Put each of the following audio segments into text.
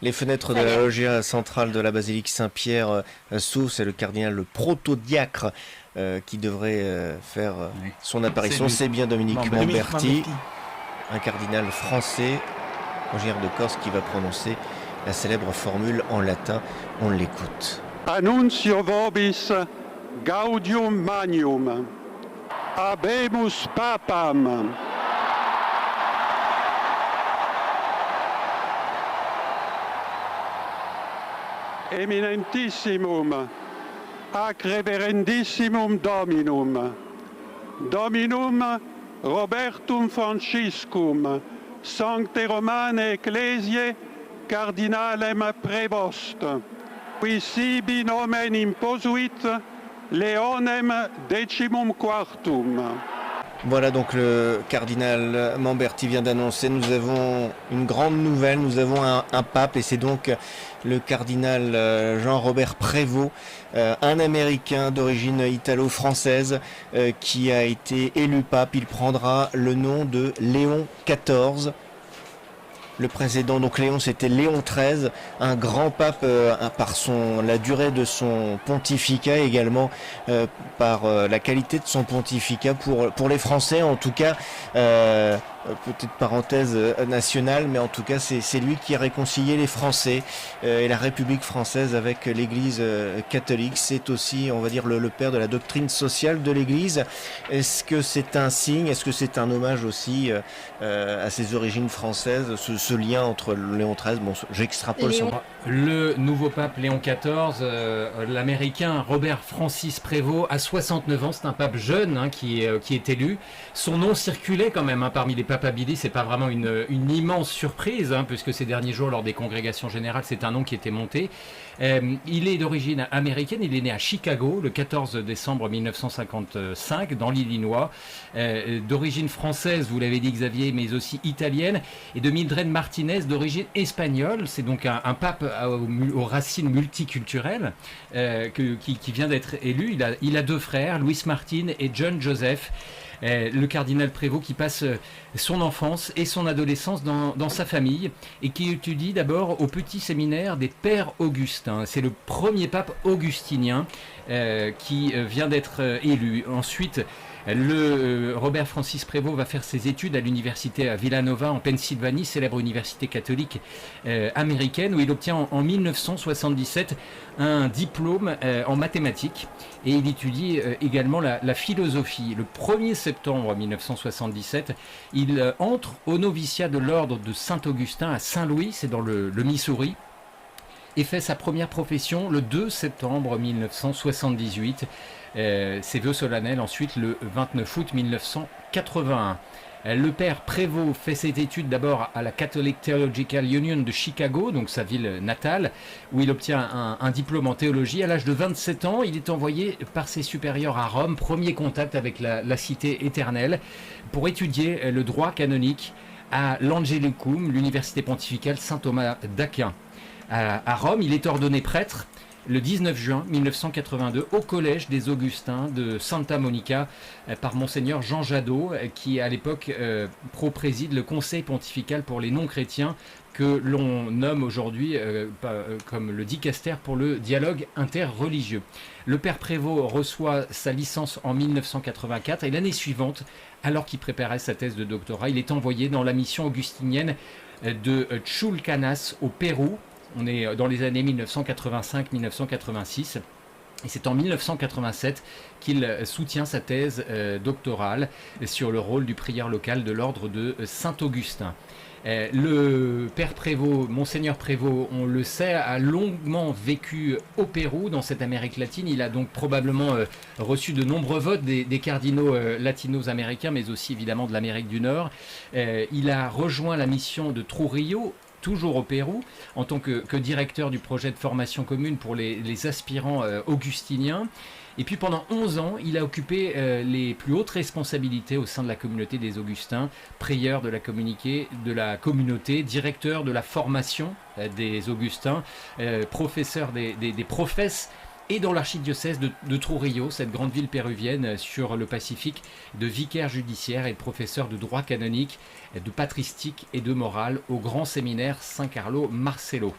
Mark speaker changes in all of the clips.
Speaker 1: Les fenêtres de la loggia centrale de la basilique Saint-Pierre s'ouvrent. C'est le cardinal, le protodiacre, qui devrait faire son apparition. C'est bien Dominique Mamberti, un cardinal français, originaire de Corse, qui va prononcer la célèbre formule en latin. On l'écoute.
Speaker 2: Annuncio vobis gaudium magnum. Habemus papam. Eminentissimum, ac reverendissimum Dominum, Dominum Robertum Franciscum, Sancte Romane Ecclesiae, Cardinalem Prevost, qui sibi nomen imposuit, Leonem decimum quartum.
Speaker 1: Voilà, donc le cardinal Mamberti vient d'annoncer, nous avons une grande nouvelle, nous avons un pape, et c'est donc le cardinal Jean-Robert Prévost, un Américain d'origine italo-française, qui a été élu pape. Il prendra le nom de Léon XIV. Le précédent, donc Léon, c'était Léon XIII, un grand pape par la durée de son pontificat, et également par la qualité de son pontificat pour les Français, en tout cas. Petite parenthèse nationale, mais en tout cas c'est lui qui a réconcilié les Français et la République française avec l'Église catholique. C'est aussi, on va dire, le père de la doctrine sociale de l'Église. Est-ce que c'est un signe, est-ce que c'est un hommage aussi à ses origines françaises, ce lien entre Léon XIII, bon, j'extrapole son...
Speaker 3: Le nouveau pape Léon XIV, l'américain Robert Francis Prévost, à 69 ans, c'est un pape jeune qui est élu. Son nom circulait quand même parmi les papes habilis, c'est pas vraiment une immense surprise, puisque ces derniers jours, lors des congrégations générales, c'est un nom qui était monté. Il est d'origine américaine, il est né à Chicago le 14 décembre 1955 dans l'Illinois, d'origine française, vous l'avez dit Xavier, mais aussi italienne, et de Mildred Martinez d'origine espagnole. C'est donc un pape aux racines multiculturelles qui vient d'être élu. Il a deux frères, Louis Martin et John Joseph. Le cardinal Prévost qui passe son enfance et son adolescence dans sa famille et qui étudie d'abord au petit séminaire des Pères Augustins. C'est le premier pape augustinien qui vient d'être élu. Ensuite, Robert Francis Prévost va faire ses études à l'université à Villanova en Pennsylvanie, célèbre université catholique américaine, où il obtient en 1977 un diplôme en mathématiques, et il étudie également la philosophie. Le 1er septembre 1977, il entre au noviciat de l'ordre de Saint-Augustin à Saint-Louis, c'est dans le Missouri, et fait sa première profession le 2 septembre 1978. Ses vœux solennels ensuite le 29 août 1981. Le père Prévost fait ses études d'abord à la Catholic Theological Union de Chicago, donc sa ville natale, où il obtient un diplôme en théologie. À l'âge de 27 ans, il est envoyé par ses supérieurs à Rome, premier contact avec la cité éternelle, pour étudier le droit canonique à l'Angelicum, l'université pontificale Saint-Thomas d'Aquin. À Rome, il est ordonné prêtre le 19 juin 1982 au collège des Augustins de Santa Monica par monseigneur Jean Jadot, qui à l'époque pro-préside le conseil pontifical pour les non-chrétiens, que l'on nomme aujourd'hui comme le dicaster pour le dialogue interreligieux. Le père Prévost reçoit sa licence en 1984 et l'année suivante, alors qu'il préparait sa thèse de doctorat, il est envoyé dans la mission augustinienne de Chulcanas au Pérou. On est dans les années 1985-1986. Et c'est en 1987 qu'il soutient sa thèse doctorale sur le rôle du prieur local de l'ordre de Saint-Augustin. Le père Prévost, monseigneur Prévost, on le sait, a longuement vécu au Pérou, dans cette Amérique latine. Il a donc probablement reçu de nombreux votes des cardinaux latinos-américains, mais aussi évidemment de l'Amérique du Nord. Il a rejoint la mission de Trujillo, toujours au Pérou, en tant que directeur du projet de formation commune pour les aspirants augustiniens. Et puis pendant 11 ans, il a occupé les plus hautes responsabilités au sein de la communauté des Augustins, prieur de la communauté, directeur de la formation des Augustins, professeur des professes et dans l'archidiocèse de Trujillo, cette grande ville péruvienne sur le Pacifique, de vicaire judiciaire et de professeur de droit canonique, de patristique et de morale au grand séminaire San Carlo Marcelo.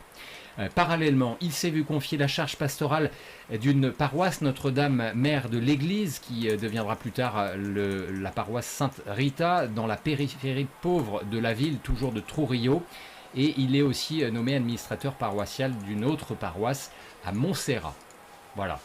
Speaker 3: Parallèlement, il s'est vu confier la charge pastorale d'une paroisse Notre-Dame, mère de l'église, qui deviendra plus tard la paroisse Sainte Rita, dans la périphérie pauvre de la ville, toujours de Trujillo. Et il est aussi nommé administrateur paroissial d'une autre paroisse à Montserrat. Voilà.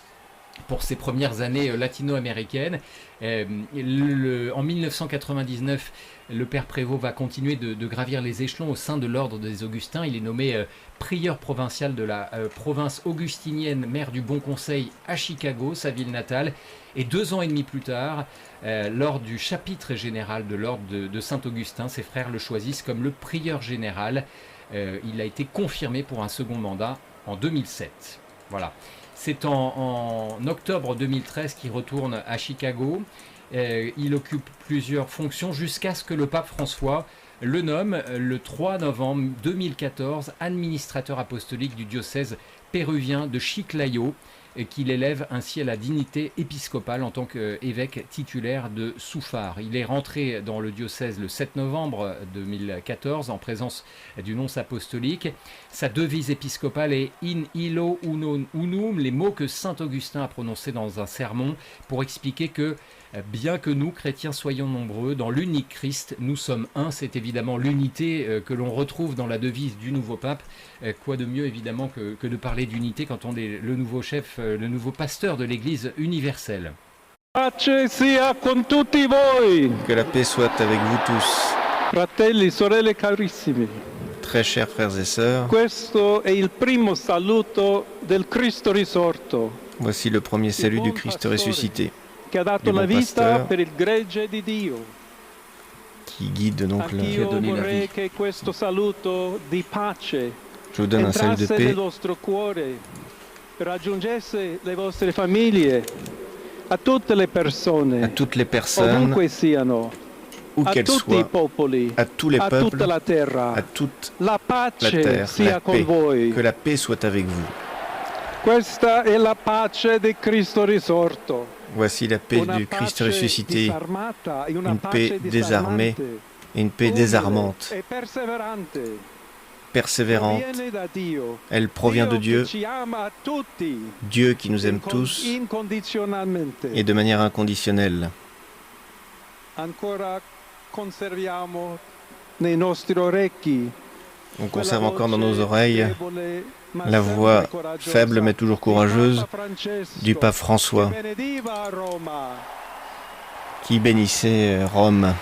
Speaker 3: Pour ses premières années latino-américaines. En 1999, le père Prévost va continuer de gravir les échelons au sein de l'ordre des Augustins. Il est nommé prieur provincial de la province augustinienne, maire du Bon Conseil à Chicago, sa ville natale. Et 2 ans et demi plus tard, lors du chapitre général de l'ordre de Saint-Augustin, ses frères le choisissent comme le prieur général. Il a été confirmé pour un second mandat en 2007. Voilà. C'est en octobre 2013 qu'il retourne à Chicago. Il occupe plusieurs fonctions jusqu'à ce que le pape François le nomme le 3 novembre 2014 administrateur apostolique du diocèse péruvien de Chiclayo, qu'il élève ainsi à la dignité épiscopale en tant qu'évêque titulaire de Soufar. Il est rentré dans le diocèse le 7 novembre 2014 en présence du nonce apostolique. Sa devise épiscopale est « In illo unum », les mots que saint Augustin a prononcés dans un sermon pour expliquer que bien que nous, chrétiens, soyons nombreux, dans l'unique Christ, nous sommes un. C'est évidemment l'unité que l'on retrouve dans la devise du nouveau pape. Quoi de mieux, évidemment, que de parler d'unité quand on est le nouveau chef, le nouveau pasteur de l'Église universelle.
Speaker 2: Pace sia con tutti voi.
Speaker 1: Que la paix soit avec vous tous.
Speaker 2: Fratelli, sorelle carissimi.
Speaker 1: Très chers frères et sœurs,
Speaker 2: Questo è il primo saluto del Cristo risorto,
Speaker 1: voici le premier salut du Christ ressuscité,
Speaker 2: che ha dato
Speaker 1: du
Speaker 2: la
Speaker 1: bon
Speaker 2: vita
Speaker 1: pasteur,
Speaker 2: per il gregge di Dio.
Speaker 1: qui guide donc la...
Speaker 2: Anch'io
Speaker 3: donné la
Speaker 2: vorrei
Speaker 3: vie.
Speaker 2: che questo saluto di pace
Speaker 1: Je vous donne un salut de
Speaker 2: entrasse
Speaker 1: paix
Speaker 2: nel vostro cuore, raggiungesse le vostre famiglie, a tutte le
Speaker 1: à
Speaker 2: persone,
Speaker 1: toutes les personnes,
Speaker 2: ovunque siano,
Speaker 1: où
Speaker 2: a
Speaker 1: qu'elles
Speaker 2: tutti i
Speaker 1: soient,
Speaker 2: popoli,
Speaker 1: à tous les
Speaker 2: a tutta
Speaker 1: peuples,
Speaker 2: la terra.
Speaker 1: à toute
Speaker 2: La
Speaker 1: la
Speaker 2: pace
Speaker 1: terre,
Speaker 2: sia
Speaker 1: la
Speaker 2: con
Speaker 1: paix.
Speaker 2: voi.
Speaker 1: Que la paix soit avec vous.
Speaker 2: Questa è la pace di Cristo risorto.
Speaker 1: Voici la paix
Speaker 2: Una
Speaker 1: du Christ
Speaker 2: pace
Speaker 1: ressuscité,
Speaker 2: disarmata e una
Speaker 1: une
Speaker 2: pace
Speaker 1: paix désarmée
Speaker 2: disarmante,
Speaker 1: et une paix
Speaker 2: umile
Speaker 1: désarmante,
Speaker 2: e perseverante.
Speaker 1: persévérante.
Speaker 2: Proviene da Dio.
Speaker 1: Elle provient de Dieu,
Speaker 2: Che ci ama a tutti,
Speaker 1: Dieu qui nous aime tous
Speaker 2: incondizionalmente.
Speaker 1: et de manière inconditionnelle.
Speaker 2: Ancora conserviamo nei nostri orecchi
Speaker 1: On
Speaker 2: quella
Speaker 1: conserve encore dans
Speaker 2: voce
Speaker 1: nos oreilles
Speaker 2: debole, ma
Speaker 1: la
Speaker 2: sempre
Speaker 1: voix
Speaker 2: coraggiosa
Speaker 1: faible mais toujours courageuse
Speaker 2: di Papa Francesco,
Speaker 1: du pape François
Speaker 2: che benediva Roma.
Speaker 1: qui bénissait Rome.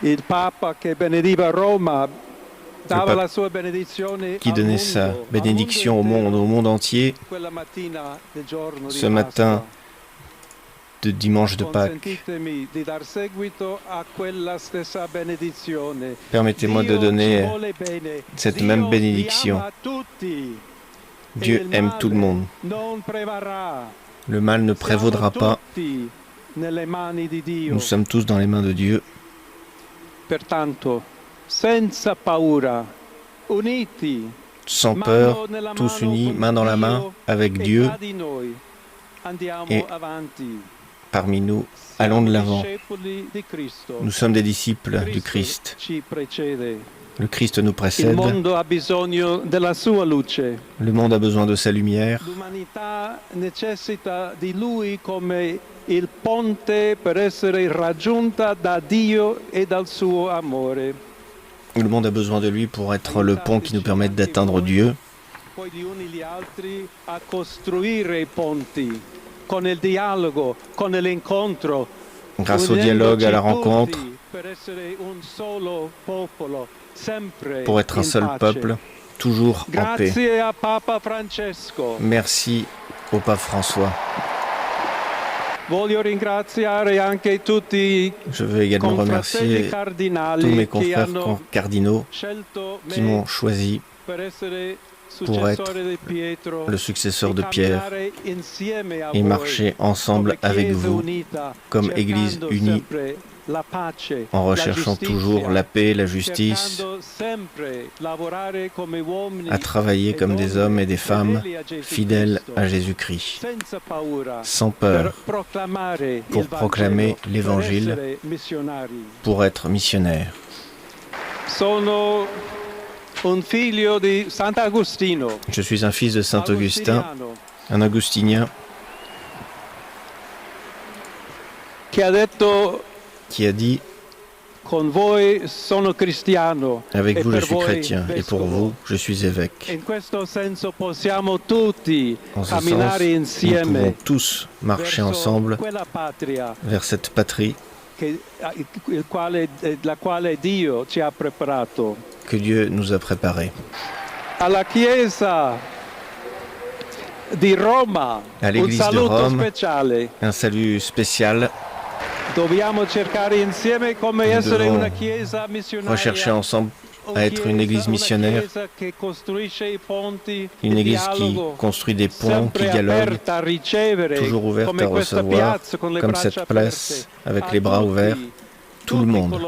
Speaker 2: Il Papa che benediva Roma dava
Speaker 1: pape
Speaker 2: la sua benedizione
Speaker 1: qui
Speaker 2: al
Speaker 1: donnait
Speaker 2: mondo,
Speaker 1: sa
Speaker 2: al
Speaker 1: bénédiction
Speaker 2: mondo
Speaker 1: au monde entier,
Speaker 2: intero, quella mattina del giorno di
Speaker 1: ce matin
Speaker 2: Pasqua.
Speaker 1: de dimanche de Pâques.
Speaker 2: Consentitemi di dar seguito a quella stessa benedizione.
Speaker 1: Permettez-moi de
Speaker 2: Dio ci
Speaker 1: donner
Speaker 2: vuole bene.
Speaker 1: cette
Speaker 2: Dio
Speaker 1: même
Speaker 2: vi
Speaker 1: bénédiction.
Speaker 2: ama tutti.
Speaker 1: Dieu
Speaker 2: E il
Speaker 1: aime tout le
Speaker 2: male
Speaker 1: monde.
Speaker 2: non prevarrà.
Speaker 1: Le mal ne prévaudra
Speaker 2: Siamo
Speaker 1: pas.
Speaker 2: tutti nelle mani di Dio.
Speaker 1: Nous sommes tous dans les mains de Dieu.
Speaker 2: Pertanto, senza paura, uniti,
Speaker 1: Sans peur,
Speaker 2: mano nella
Speaker 1: tous
Speaker 2: mano
Speaker 1: unis,
Speaker 2: con
Speaker 1: main dans la main,
Speaker 2: Dio
Speaker 1: avec
Speaker 2: e
Speaker 1: Dieu
Speaker 2: tra di noi. Andiamo
Speaker 1: et
Speaker 2: avanti.
Speaker 1: parmi nous. Allons de l'avant.
Speaker 2: Discepoli di Cristo.
Speaker 1: Nous sommes des disciples du Christ.
Speaker 2: ci precede.
Speaker 1: Le Christ nous
Speaker 2: Il
Speaker 1: précède.
Speaker 2: mondo ha bisogno della sua luce.
Speaker 1: Le monde a besoin de sa lumière.
Speaker 2: L'umanità necessita di lui come il ponte per essere raggiunta da Dio e dal suo amore.
Speaker 1: Le monde a besoin de lui pour être le pont qui nous permette d'atteindre Dieu.
Speaker 2: Poi gli uni gli altri a costruire i ponti con il dialogo, con l'incontro.
Speaker 1: Grâce au dialogue, à la rencontre,
Speaker 2: Per essere un solo popolo, sempre
Speaker 1: pour être un
Speaker 2: in
Speaker 1: seul
Speaker 2: pace.
Speaker 1: peuple, toujours en paix.
Speaker 2: Grazie a Papa Francesco.
Speaker 1: Merci au pape François.
Speaker 2: Voglio ringraziare anche tutti
Speaker 1: Je veux également
Speaker 2: confratelli
Speaker 1: remercier
Speaker 2: cardinali
Speaker 1: tous mes
Speaker 2: che
Speaker 1: confrères
Speaker 2: hanno
Speaker 1: cardinaux
Speaker 2: scelto
Speaker 1: qui
Speaker 2: me
Speaker 1: m'ont choisi
Speaker 2: per essere
Speaker 1: pour être
Speaker 2: successore di Pietro
Speaker 1: le successeur de
Speaker 2: e
Speaker 1: Pierre
Speaker 2: camminare insieme a
Speaker 1: et
Speaker 2: voi
Speaker 1: marcher ensemble
Speaker 2: come
Speaker 1: avec
Speaker 2: Chiesa
Speaker 1: vous
Speaker 2: unita,
Speaker 1: comme
Speaker 2: cercando
Speaker 1: Église unie,
Speaker 2: sempre la pace,
Speaker 1: en
Speaker 2: la
Speaker 1: recherchant
Speaker 2: giustizia,
Speaker 1: toujours la paix, la justice,
Speaker 2: cercando sempre lavorare come uomini
Speaker 1: à travailler
Speaker 2: e
Speaker 1: comme des
Speaker 2: donne
Speaker 1: hommes et des femmes
Speaker 2: fedeli a Gesù
Speaker 1: fidèles
Speaker 2: Cristo,
Speaker 1: à Jésus-Christ,
Speaker 2: senza paura,
Speaker 1: sans
Speaker 2: per
Speaker 1: peur,
Speaker 2: proclamare
Speaker 1: pour
Speaker 2: il
Speaker 1: proclamer
Speaker 2: Vangelo,
Speaker 1: l'Évangile,
Speaker 2: per essere missionari.
Speaker 1: pour être missionnaire.
Speaker 2: Sono un figlio di Sant'Agostino,
Speaker 1: Je suis un fils de Saint Augustin,
Speaker 2: agostiniano,
Speaker 1: un augustinien,
Speaker 2: che ha detto:
Speaker 1: qui a dit
Speaker 2: con voi sono cristiano
Speaker 1: « Avec
Speaker 2: e
Speaker 1: vous je
Speaker 2: per
Speaker 1: suis
Speaker 2: voi
Speaker 1: chrétien, et pour
Speaker 2: vescovo».
Speaker 1: vous je suis évêque
Speaker 2: In questo senso possiamo tutti
Speaker 1: En ce
Speaker 2: camminare
Speaker 1: sens, nous
Speaker 2: insieme
Speaker 1: pouvons tous marcher
Speaker 2: verso
Speaker 1: ensemble
Speaker 2: quella patria
Speaker 1: vers cette patrie
Speaker 2: la quale Dio ci ha preparato.
Speaker 1: que Dieu nous a préparée.
Speaker 2: Alla Chiesa di Roma,
Speaker 1: À
Speaker 2: un
Speaker 1: l'Église de
Speaker 2: saluto
Speaker 1: Rome,
Speaker 2: speciale.
Speaker 1: un salut spécial.
Speaker 2: Dobbiamo cercare insieme come
Speaker 1: Nous
Speaker 2: essere
Speaker 1: devons
Speaker 2: una Chiesa missionaria.
Speaker 1: Rechercher ensemble à être une Église missionnaire, une Église qui construit des ponts, qui dialogue, toujours ouverte à recevoir, comme cette place, avec les bras ouverts, tout le monde.